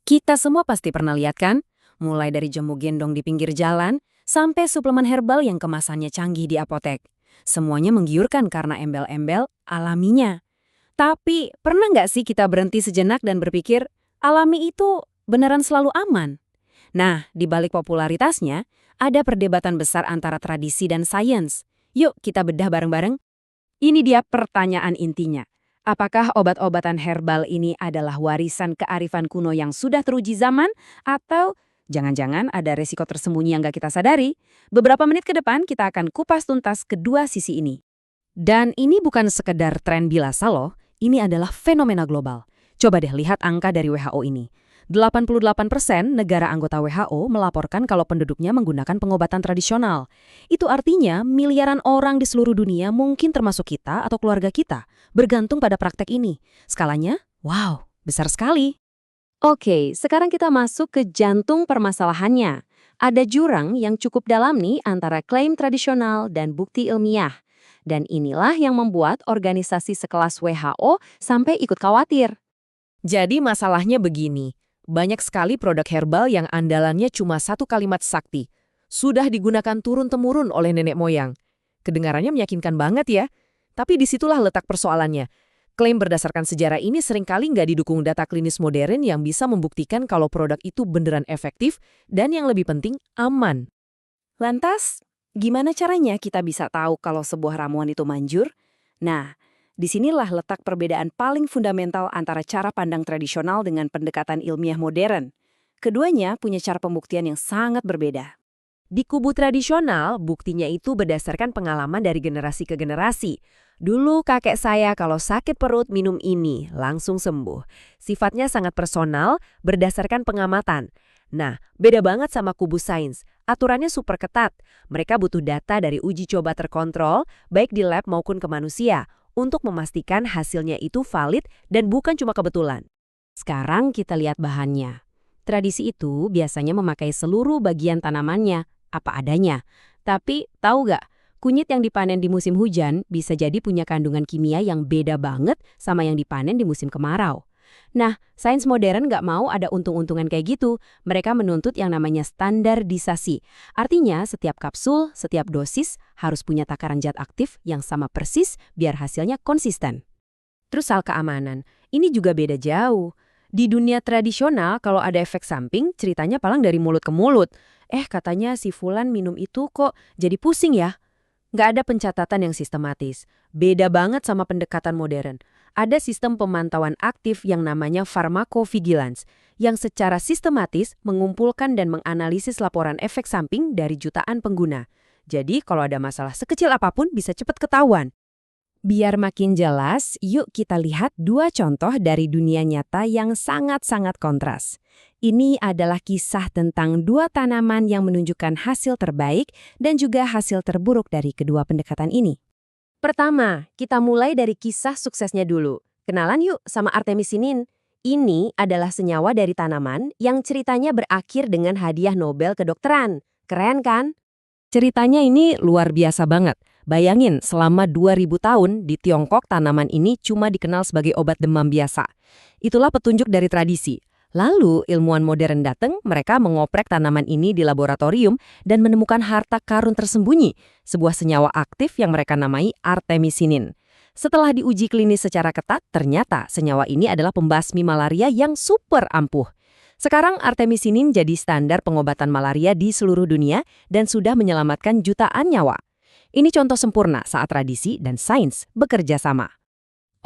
Kita semua pasti pernah lihat kan? Mulai dari jamu gendong di pinggir jalan, sampai suplemen herbal yang kemasannya canggih di apotek. Semuanya menggiurkan karena embel-embel alaminya. Tapi, pernah nggak sih kita berhenti sejenak dan berpikir, alami itu beneran selalu aman? Nah, di balik popularitasnya, ada perdebatan besar antara tradisi dan sains. Yuk kita bedah bareng-bareng. Ini dia pertanyaan intinya. Apakah obat-obatan herbal ini adalah warisan kearifan kuno yang sudah teruji zaman? Atau jangan-jangan ada resiko tersembunyi yang gak kita sadari? Beberapa menit ke depan kita akan kupas tuntas kedua sisi ini. Dan ini bukan sekedar tren biasa loh, ini adalah fenomena global. Coba deh lihat angka dari WHO ini. 88% negara anggota WHO melaporkan kalau penduduknya menggunakan pengobatan tradisional. Itu artinya miliaran orang di seluruh dunia, mungkin termasuk kita atau keluarga kita, bergantung pada praktek ini. Skalanya, wow, besar sekali. Oke, sekarang kita masuk ke jantung permasalahannya. Ada jurang yang cukup dalam nih antara klaim tradisional dan bukti ilmiah. Dan inilah yang membuat organisasi sekelas WHO sampai ikut khawatir. Jadi masalahnya begini. Banyak sekali produk herbal yang andalannya cuma satu kalimat sakti. Sudah digunakan turun-temurun oleh nenek moyang. Kedengarannya meyakinkan banget ya. Tapi disitulah letak persoalannya. Klaim berdasarkan sejarah ini seringkali nggak didukung data klinis modern yang bisa membuktikan kalau produk itu beneran efektif dan yang lebih penting, aman. Lantas, gimana caranya kita bisa tahu kalau sebuah ramuan itu manjur? Nah, disinilah letak perbedaan paling fundamental antara cara pandang tradisional dengan pendekatan ilmiah modern. Keduanya punya cara pembuktian yang sangat berbeda. Di kubu tradisional, buktinya itu berdasarkan pengalaman dari generasi ke generasi. Dulu kakek saya kalau sakit perut minum ini, langsung sembuh. Sifatnya sangat personal, berdasarkan pengamatan. Nah, beda banget sama kubu sains. Aturannya super ketat. Mereka butuh data dari uji coba terkontrol, baik di lab maupun ke manusia, untuk memastikan hasilnya itu valid dan bukan cuma kebetulan. Sekarang kita lihat bahannya. Tradisi itu biasanya memakai seluruh bagian tanamannya, apa adanya. Tapi tahu nggak, kunyit yang dipanen di musim hujan bisa jadi punya kandungan kimia yang beda banget sama yang dipanen di musim kemarau. Nah, sains modern nggak mau ada untung-untungan kayak gitu. Mereka menuntut yang namanya standarisasi. Artinya, setiap kapsul, setiap dosis harus punya takaran zat aktif yang sama persis biar hasilnya konsisten. Terus soal keamanan, ini juga beda jauh. Di dunia tradisional, kalau ada efek samping, ceritanya paling dari mulut ke mulut. Katanya si Fulan minum itu kok jadi pusing ya? Nggak ada pencatatan yang sistematis. Beda banget sama pendekatan modern. Ada sistem pemantauan aktif yang namanya pharmacovigilance, yang secara sistematis mengumpulkan dan menganalisis laporan efek samping dari jutaan pengguna. Jadi kalau ada masalah sekecil apapun bisa cepat ketahuan. Biar makin jelas, yuk kita lihat dua contoh dari dunia nyata yang sangat-sangat kontras. Ini adalah kisah tentang dua tanaman yang menunjukkan hasil terbaik dan juga hasil terburuk dari kedua pendekatan ini. Pertama, kita mulai dari kisah suksesnya dulu. Kenalan yuk sama artemisinin. Ini adalah senyawa dari tanaman yang ceritanya berakhir dengan hadiah Nobel kedokteran. Keren kan? Ceritanya ini luar biasa banget. Bayangin, selama 2000 tahun di Tiongkok tanaman ini cuma dikenal sebagai obat demam biasa. Itulah petunjuk dari tradisi. Lalu ilmuwan modern datang, mereka mengoprek tanaman ini di laboratorium dan menemukan harta karun tersembunyi, sebuah senyawa aktif yang mereka namai artemisinin. Setelah diuji klinis secara ketat, ternyata senyawa ini adalah pembasmi malaria yang super ampuh. Sekarang artemisinin jadi standar pengobatan malaria di seluruh dunia dan sudah menyelamatkan jutaan nyawa. Ini contoh sempurna saat tradisi dan sains bekerja sama.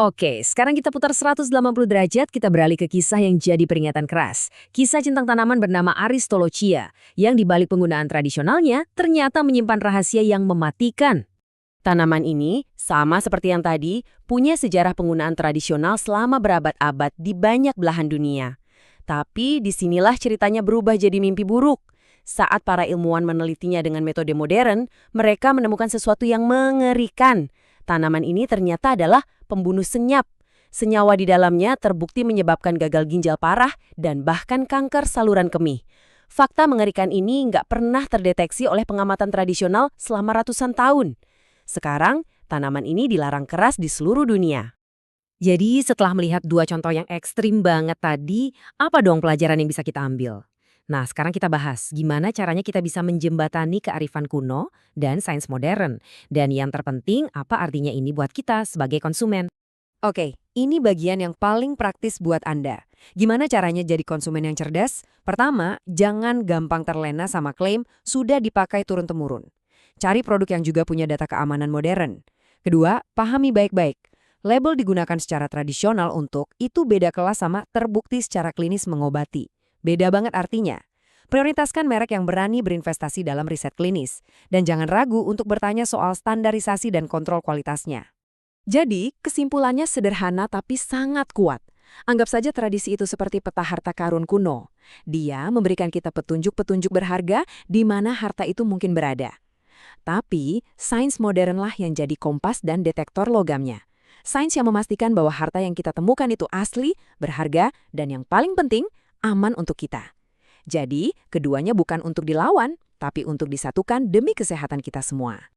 Oke, sekarang kita putar 180 derajat, kita beralih ke kisah yang jadi peringatan keras. Kisah centang tanaman bernama Aristolochia, yang dibalik penggunaan tradisionalnya ternyata menyimpan rahasia yang mematikan. Tanaman ini, sama seperti yang tadi, punya sejarah penggunaan tradisional selama berabad-abad di banyak belahan dunia. Tapi disinilah ceritanya berubah jadi mimpi buruk. Saat para ilmuwan menelitinya dengan metode modern, mereka menemukan sesuatu yang mengerikan. Tanaman ini ternyata adalah pembunuh senyap. Senyawa di dalamnya terbukti menyebabkan gagal ginjal parah dan bahkan kanker saluran kemih. Fakta mengerikan ini nggak pernah terdeteksi oleh pengamatan tradisional selama ratusan tahun. Sekarang, tanaman ini dilarang keras di seluruh dunia. Jadi setelah melihat dua contoh yang ekstrim banget tadi, apa dong pelajaran yang bisa kita ambil? Nah, sekarang kita bahas gimana caranya kita bisa menjembatani kearifan kuno dan sains modern. Dan yang terpenting, apa artinya ini buat kita sebagai konsumen. Oke, ini bagian yang paling praktis buat Anda. Gimana caranya jadi konsumen yang cerdas? Pertama, jangan gampang terlena sama klaim sudah dipakai turun-temurun. Cari produk yang juga punya data keamanan modern. Kedua, pahami baik-baik. Label digunakan secara tradisional untuk itu beda kelas sama terbukti secara klinis mengobati. Beda banget artinya. Prioritaskan merek yang berani berinvestasi dalam riset klinis. Dan jangan ragu untuk bertanya soal standarisasi dan kontrol kualitasnya. Jadi, kesimpulannya sederhana tapi sangat kuat. Anggap saja tradisi itu seperti peta harta karun kuno. Dia memberikan kita petunjuk-petunjuk berharga di mana harta itu mungkin berada. Tapi, sains modernlah yang jadi kompas dan detektor logamnya. Sains yang memastikan bahwa harta yang kita temukan itu asli, berharga, dan yang paling penting, aman untuk kita. Jadi, keduanya bukan untuk dilawan, tapi untuk disatukan demi kesehatan kita semua.